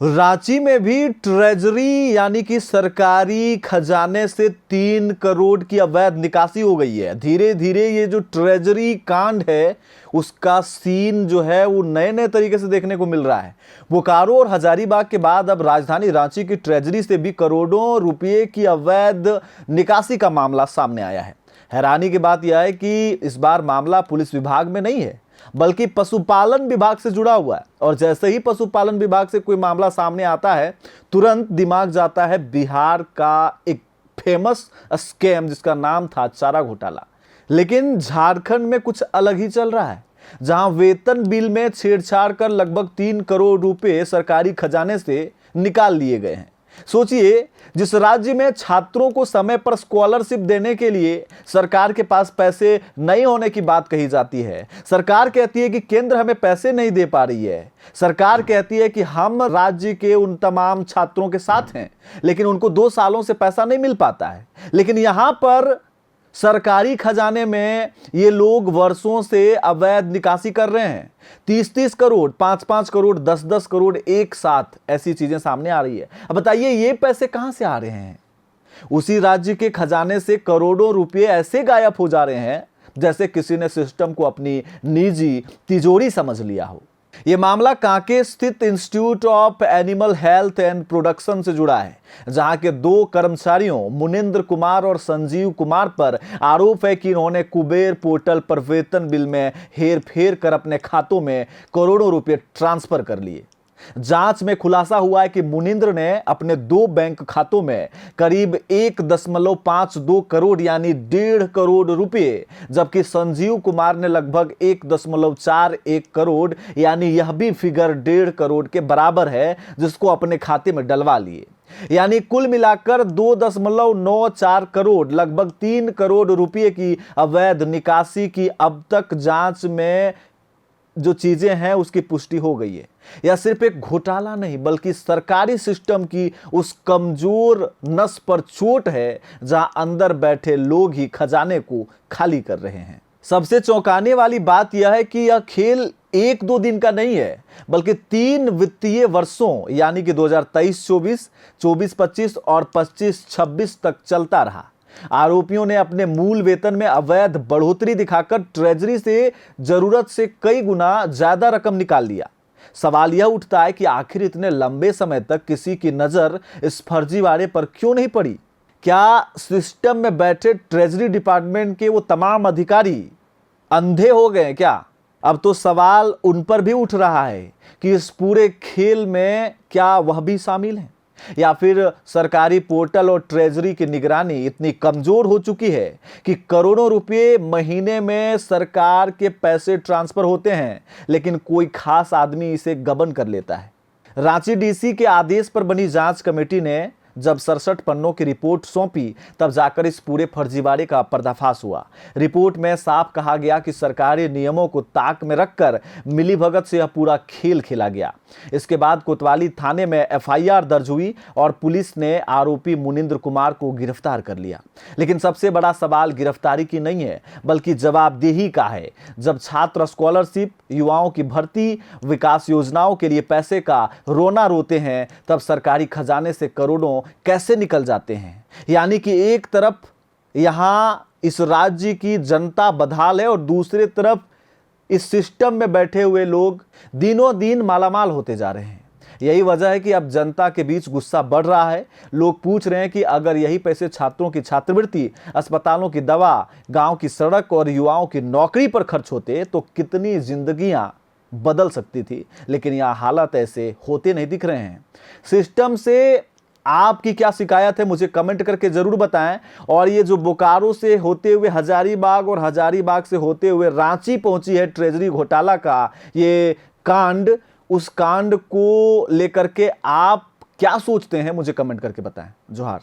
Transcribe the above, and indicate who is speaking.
Speaker 1: रांची में भी ट्रेजरी यानी कि सरकारी खजाने से 3 करोड़ की अवैध निकासी हो गई है। धीरे धीरे ये जो ट्रेजरी कांड है उसका सीन जो है वो नए नए तरीके से देखने को मिल रहा है। बोकारो और हजारीबाग के बाद अब राजधानी रांची की ट्रेजरी से भी करोड़ों रुपए की अवैध निकासी का मामला सामने आया है। हैरानी की बात यह है कि इस बार मामला पुलिस विभाग में नहीं है बल्कि पशुपालन विभाग से जुड़ा हुआ है। और जैसे ही पशुपालन विभाग से कोई मामला सामने आता है तुरंत दिमाग जाता है बिहार का एक फेमस स्कैम जिसका नाम था चारा घोटाला। लेकिन झारखंड में कुछ अलग ही चल रहा है, जहां वेतन बिल में छेड़छाड़ कर लगभग 3 करोड़ रुपए सरकारी खजाने से निकाल लिए गए हैं। सोचिए, जिस राज्य में छात्रों को समय पर स्कॉलरशिप देने के लिए सरकार के पास पैसे नहीं होने की बात कही जाती है, सरकार कहती है कि केंद्र हमें पैसे नहीं दे पा रही है, सरकार कहती है कि हम राज्य के उन तमाम छात्रों के साथ हैं, लेकिन उनको 2 सालों से पैसा नहीं मिल पाता है। लेकिन यहां पर सरकारी खजाने में ये लोग वर्षों से अवैध निकासी कर रहे हैं। 30-30 करोड़, 5-5 करोड़, 10-10 करोड़ एक साथ ऐसी चीजें सामने आ रही है। अब बताइए ये पैसे कहां से आ रहे हैं? उसी राज्य के खजाने से करोड़ों रुपए ऐसे गायब हो जा रहे हैं जैसे किसी ने सिस्टम को अपनी निजी तिजोरी समझ लिया हो। यह मामला कांके स्थित institute of animal health and production से जुड़ा है, जहां के 2 कर्मचारियों मुनिंद्र कुमार और संजीव कुमार पर आरोप है कि इन्होंने कुबेर पोर्टल पर वेतन बिल में हेर फेर कर अपने खातों में करोड़ों रुपए ट्रांसफर कर लिए। जांच में खुलासा हुआ है कि मुनिंद्र ने अपने 2 बैंक खातों में करीब 1.52 करोड़ यानी 1.5 करोड़ रुपए, जबकि संजीव कुमार ने लगभग 1.41 करोड़ यानी यह भी फिगर 1.5 करोड़ के बराबर है जिसको अपने खाते में डलवा लिए। यानी कुल मिलाकर 2.94 करोड़ लगभग 3 करोड़ रुपए की अवैध निकासी की अब तक जांच में जो चीजें हैं उसकी पुष्टि हो गई है। यह सिर्फ एक घोटाला नहीं बल्कि सरकारी सिस्टम की उस कमजोर नस पर चोट है जहां अंदर बैठे लोग ही खजाने को खाली कर रहे हैं। सबसे चौंकाने वाली बात यह है कि यह खेल 1-2 दिन का नहीं है बल्कि 3 वित्तीय वर्षों यानी कि 2023-24, 24-25 और 25-26 तक चलता रहा। आरोपियों ने अपने मूल वेतन में अवैध बढ़ोतरी दिखाकर ट्रेजरी से जरूरत से कई गुना ज्यादा रकम निकाल लिया। सवाल यह उठता है कि आखिर इतने लंबे समय तक किसी की नजर इस फर्जीवाड़े पर क्यों नहीं पड़ी? क्या सिस्टम में बैठे ट्रेजरी डिपार्टमेंट के वो तमाम अधिकारी अंधे हो गए क्या? अब तो सवाल उन पर भी उठ रहा है कि इस पूरे खेल में क्या वह भी शामिल है, या फिर सरकारी पोर्टल और ट्रेजरी की निगरानी इतनी कमजोर हो चुकी है कि करोड़ों रुपए महीने में सरकार के पैसे ट्रांसफर होते हैं लेकिन कोई खास आदमी इसे गबन कर लेता है। रांची डीसी के आदेश पर बनी जांच कमेटी ने जब 67 पन्नों की रिपोर्ट सौंपी तब जाकर इस पूरे फर्जीवाड़े का पर्दाफाश हुआ। रिपोर्ट में साफ कहा गया कि सरकारी नियमों को ताक में रखकर मिलीभगत से यह पूरा खेल खेला गया। इसके बाद कोतवाली थाने में एफआईआर दर्ज हुई और पुलिस ने आरोपी मुनिंद्र कुमार को गिरफ्तार कर लिया। लेकिन सबसे बड़ा सवाल गिरफ्तारी की नहीं है बल्कि जवाबदेही का है। जब छात्र स्कॉलरशिप, युवाओं की भर्ती, विकास योजनाओं के लिए पैसे का रोना रोते हैं तब सरकारी खजाने से करोड़ों कैसे निकल जाते हैं। यानी कि एक तरफ यहां इस राज्य की जनता बदहाल है और दूसरी तरफ इस सिस्टम में बैठे हुए लोग दिनों दिन मालामाल होते जा रहे हैं। यही वजह है कि अब जनता के बीच गुस्सा बढ़ रहा है। लोग पूछ रहे हैं कि अगर यही पैसे छात्रों की छात्रवृत्ति, अस्पतालों की दवा, गांव की सड़क और युवाओं की नौकरी पर खर्च होते तो कितनी जिंदगियां बदल सकती थी। लेकिन यह हालात ऐसे होते नहीं दिख रहे हैं। सिस्टम से आपकी क्या शिकायत है मुझे कमेंट करके जरूर बताएं। और ये जो बोकारो से होते हुए हजारीबाग और हजारीबाग से होते हुए रांची पहुंची है ट्रेजरी घोटाला का ये कांड, उस कांड को लेकर के आप क्या सोचते हैं मुझे कमेंट करके बताएं। जोहार।